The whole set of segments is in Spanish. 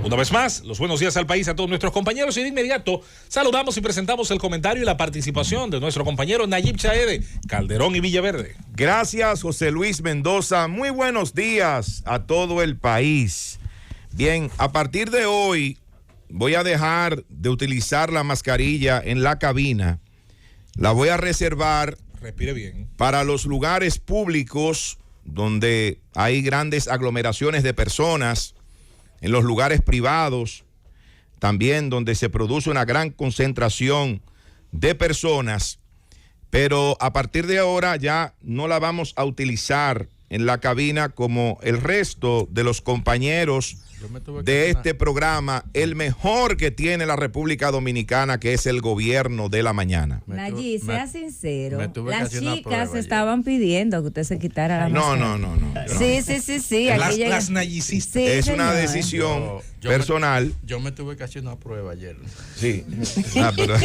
Una vez más, los buenos días al país, a todos nuestros compañeros, y de inmediato saludamos y presentamos el comentario y la participación de nuestro compañero Nayib Chaede, Calderón y Villaverde. Gracias, José Luis Mendoza. Muy buenos días a todo el país. Bien, a partir de hoy voy a dejar de utilizar la mascarilla en la cabina. La voy a reservar, respire bien, para los lugares públicos donde hay grandes aglomeraciones de personas, en los lugares privados, también donde se produce una gran concentración de personas, pero a partir de ahora ya no la vamos a utilizar en la cabina como el resto de los compañeros de este programa, el mejor que tiene la República Dominicana, que es el gobierno de la mañana. Nayib, sea sincero, las chicas estaban pidiendo que usted se quitara la mascarilla. No. Sí. Las nayicistas. Sí, es señor. una decisión personal. Yo me tuve que hacer una prueba ayer. Sí. Pero,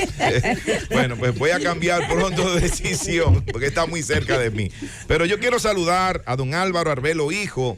bueno, pues voy a cambiar pronto de decisión, porque está muy cerca de mí. Pero yo quiero saludar a don Álvaro Arbelo Hijo,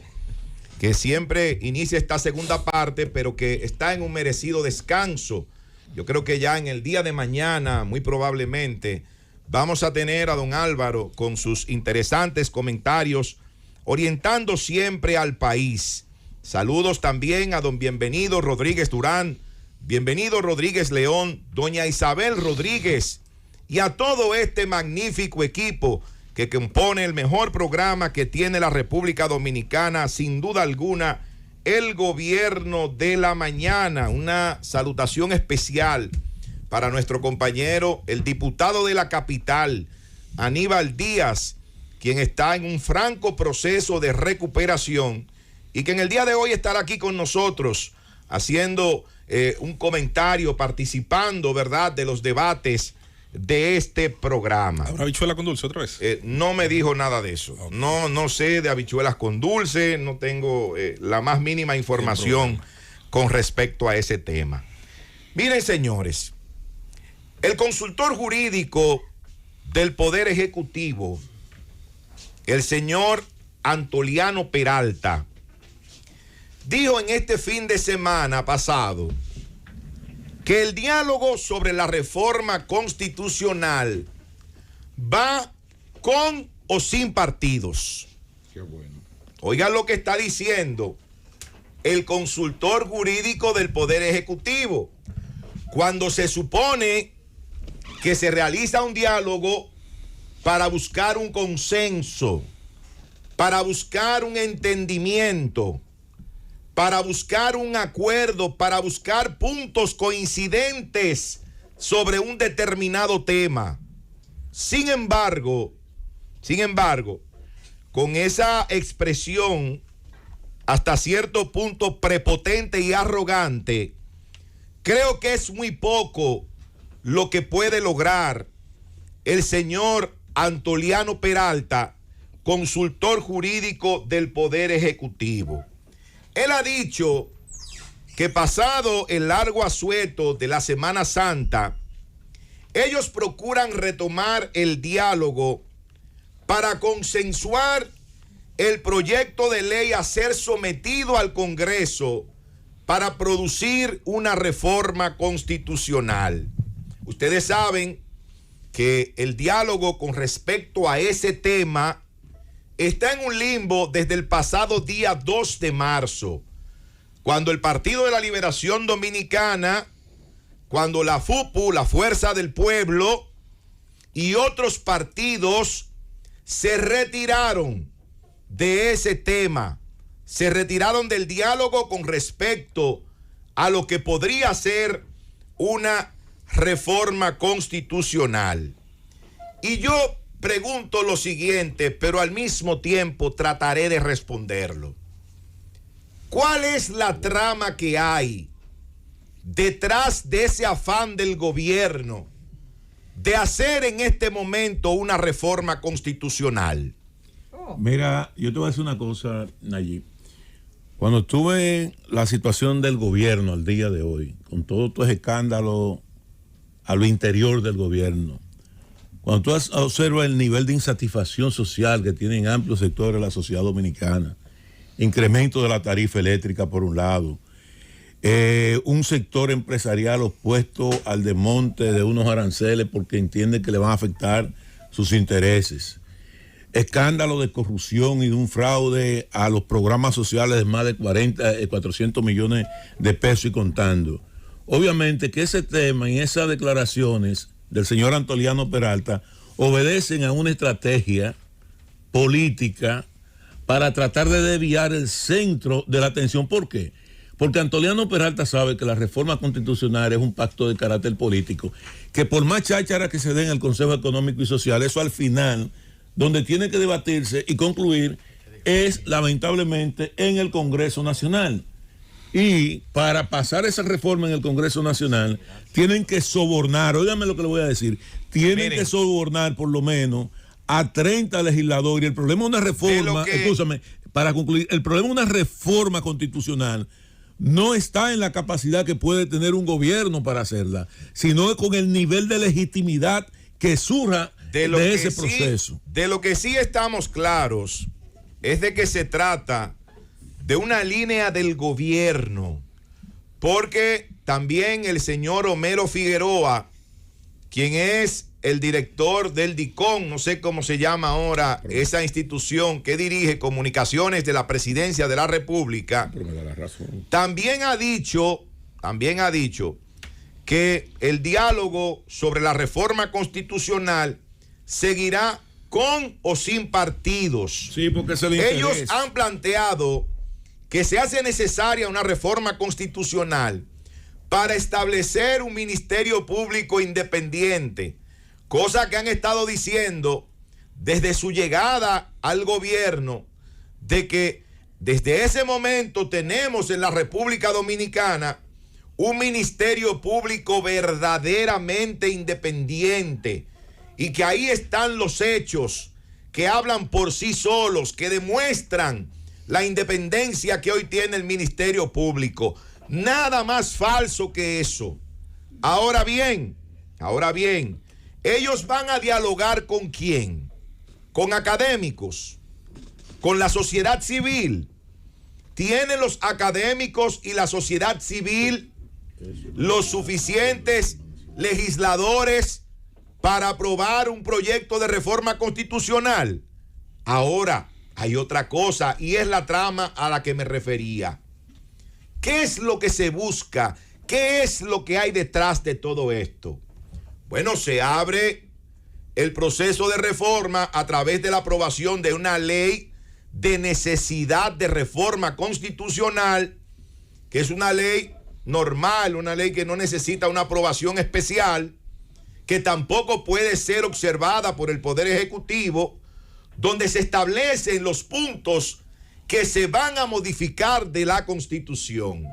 que siempre inicia esta segunda parte, pero que está en un merecido descanso. Yo creo que ya en el día de mañana, muy probablemente, vamos a tener a don Álvaro con sus interesantes comentarios, orientando siempre al país. Saludos también a don Bienvenido Rodríguez Durán, Bienvenido Rodríguez León, doña Isabel Rodríguez, y a todo este magnífico equipo que compone el mejor programa que tiene la República Dominicana, sin duda alguna, el gobierno de la mañana. Una salutación especial para nuestro compañero, el diputado de la capital, Aníbal Díaz, quien está en un franco proceso de recuperación y que en el día de hoy estará aquí con nosotros haciendo un comentario, participando, ¿verdad?, de los debates de este programa. ¿Habrá habichuela con dulce otra vez? No me dijo nada de eso. Okay. No sé de habichuelas con dulce, no tengo la más mínima información con respecto a ese tema. Miren, señores, el consultor jurídico del Poder Ejecutivo, el señor Antoliano Peralta, dijo en este fin de semana pasado que el diálogo sobre la reforma constitucional va con o sin partidos. Qué bueno. Oigan lo que está diciendo el consultor jurídico del Poder Ejecutivo, cuando se supone que se realiza un diálogo para buscar un consenso, para buscar un entendimiento, para buscar un acuerdo, para buscar puntos coincidentes sobre un determinado tema. Sin embargo, con esa expresión hasta cierto punto prepotente y arrogante, creo que es muy poco lo que puede lograr el señor Antoliano Peralta, consultor jurídico del Poder Ejecutivo. Él ha dicho que pasado el largo asueto de la Semana Santa, ellos procuran retomar el diálogo para consensuar el proyecto de ley a ser sometido al Congreso para producir una reforma constitucional. Ustedes saben que el diálogo con respecto a ese tema está en un limbo desde el pasado día 2 de marzo, cuando el Partido de la Liberación Dominicana, cuando la FUPU, la Fuerza del Pueblo, y otros partidos se retiraron de ese tema, se retiraron del diálogo con respecto a lo que podría ser una reforma constitucional. Y yo pregunto lo siguiente, pero al mismo tiempo trataré de responderlo. ¿Cuál es la trama que hay detrás de ese afán del gobierno de hacer en este momento una reforma constitucional? Mira, yo te voy a decir una cosa, Nayib. Cuando tuve la situación del gobierno al día de hoy, con todos estos escándalos a lo interior del gobierno, cuando tú observas el nivel de insatisfacción social que tienen amplios sectores de la sociedad dominicana, incremento de la tarifa eléctrica por un lado, un sector empresarial opuesto al desmonte de unos aranceles porque entiende que le van a afectar sus intereses. Escándalo de corrupción y de un fraude a los programas sociales de más de 400 millones de pesos y contando. Obviamente que ese tema y esas declaraciones del señor Antoliano Peralta obedecen a una estrategia política para tratar de desviar el centro de la atención. ¿Por qué? Porque Antoliano Peralta sabe que la reforma constitucional es un pacto de carácter político, que por más cháchara que se dé en el Consejo Económico y Social, eso al final, donde tiene que debatirse y concluir, es lamentablemente en el Congreso Nacional. Y para pasar esa reforma en el Congreso Nacional, tienen que sobornar, óigame lo que le voy a decir, tienen que sobornar por lo menos a 30 legisladores. Y el problema de una reforma, escúchame, para concluir, el problema de una reforma constitucional no está en la capacidad que puede tener un gobierno para hacerla, sino con el nivel de legitimidad que surja de ese proceso. De lo que sí estamos claros es de que se trata de una línea del gobierno, porque también el señor Homero Figueroa, quien es el director del DICON, no sé cómo se llama ahora esa institución que dirige comunicaciones de la Presidencia de la República, también ha dicho que el diálogo sobre la reforma constitucional seguirá con o sin partidos. Sí, porque ellos han planteado que se hace necesaria una reforma constitucional para establecer un ministerio público independiente, cosa que han estado diciendo desde su llegada al gobierno, de que desde ese momento tenemos en la República Dominicana un ministerio público verdaderamente independiente y que ahí están los hechos que hablan por sí solos, que demuestran la independencia que hoy tiene el Ministerio Público. Nada más falso que eso. Ahora bien, ellos van a dialogar ¿con quién? Con académicos, con la sociedad civil. ¿Tienen los académicos y la sociedad civil los suficientes legisladores para aprobar un proyecto de reforma constitucional? Ahora, hay otra cosa y es la trama a la que me refería. ¿Qué es lo que se busca? ¿Qué es lo que hay detrás de todo esto? Bueno, se abre el proceso de reforma a través de la aprobación de una ley de necesidad de reforma constitucional, que es una ley normal, una ley que no necesita una aprobación especial, que tampoco puede ser observada por el Poder Ejecutivo, donde se establecen los puntos que se van a modificar de la Constitución.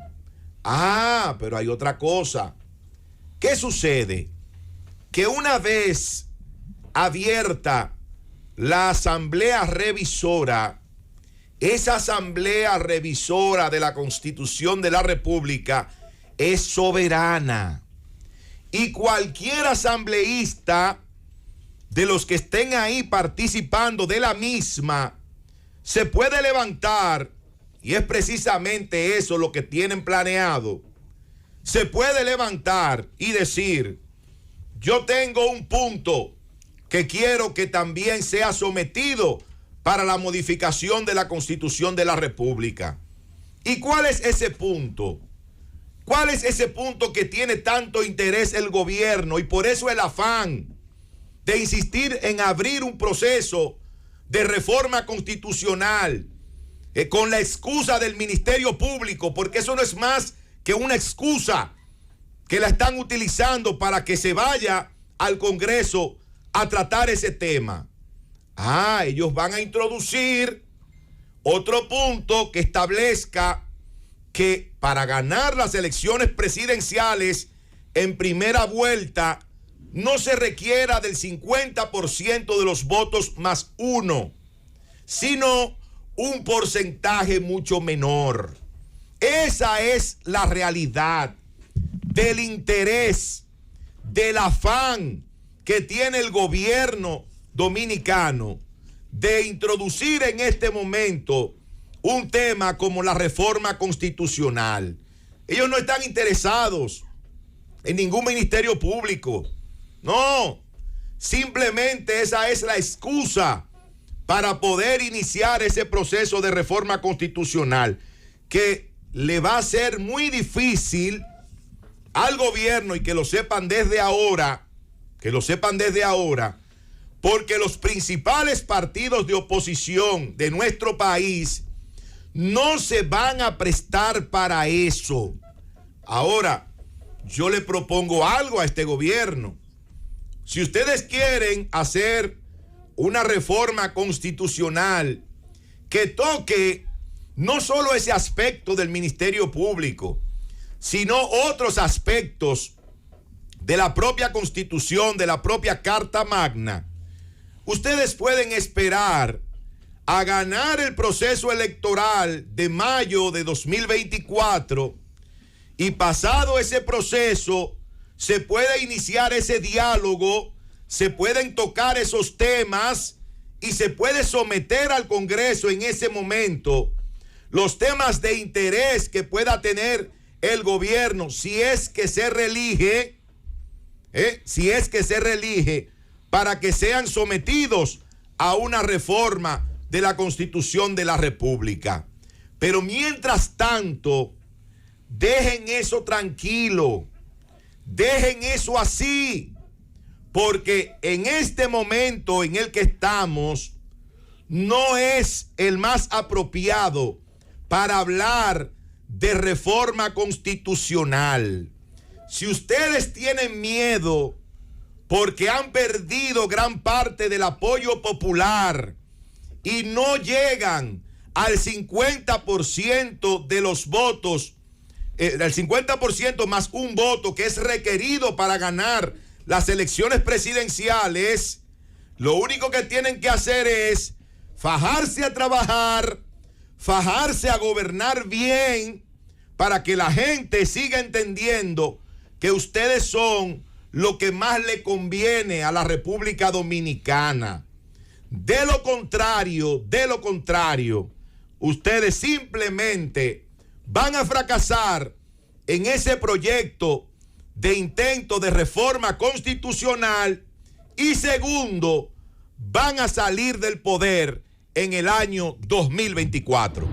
Ah, pero hay otra cosa. ¿Qué sucede? Que una vez abierta la asamblea revisora, esa asamblea revisora de la Constitución de la República es soberana. Y cualquier asambleísta de los que estén ahí participando de la misma se puede levantar, y es precisamente eso lo que tienen planeado, se puede levantar y decir: yo tengo un punto que quiero que también sea sometido para la modificación de la Constitución de la República. ¿Y cuál es ese punto? ¿Cuál es ese punto que tiene tanto interés el gobierno? Y por eso el afán de insistir en abrir un proceso de reforma constitucional con la excusa del Ministerio Público, porque eso no es más que una excusa que la están utilizando para que se vaya al Congreso a tratar ese tema. Ah, ellos van a introducir otro punto que establezca que para ganar las elecciones presidenciales en primera vuelta no se requiera del 50% de los votos más uno, sino un porcentaje mucho menor. Esa es la realidad del interés, del afán que tiene el gobierno dominicano de introducir en este momento un tema como la reforma constitucional. Ellos no están interesados en ningún ministerio público. No, simplemente esa es la excusa para poder iniciar ese proceso de reforma constitucional que le va a ser muy difícil al gobierno, y que lo sepan desde ahora, porque los principales partidos de oposición de nuestro país no se van a prestar para eso. Ahora, yo le propongo algo a este gobierno. Si ustedes quieren hacer una reforma constitucional que toque no solo ese aspecto del Ministerio Público, sino otros aspectos de la propia Constitución, de la propia Carta Magna, ustedes pueden esperar a ganar el proceso electoral de mayo de 2024, y pasado ese proceso se puede iniciar ese diálogo, se pueden tocar esos temas y se puede someter al Congreso en ese momento los temas de interés que pueda tener el gobierno, si es que se reelige, para que sean sometidos a una reforma de la Constitución de la República. Pero mientras tanto, dejen eso tranquilo, dejen eso así, porque en este momento en el que estamos no es el más apropiado para hablar de reforma constitucional. Si ustedes tienen miedo porque han perdido gran parte del apoyo popular y no llegan al 50% de los votos, el 50% más un voto que es requerido para ganar las elecciones presidenciales, lo único que tienen que hacer es fajarse a trabajar, fajarse a gobernar bien, para que la gente siga entendiendo que ustedes son lo que más le conviene a la República Dominicana. De lo contrario, ustedes simplemente van a fracasar en ese proyecto de intento de reforma constitucional, y segundo, van a salir del poder en el año 2024.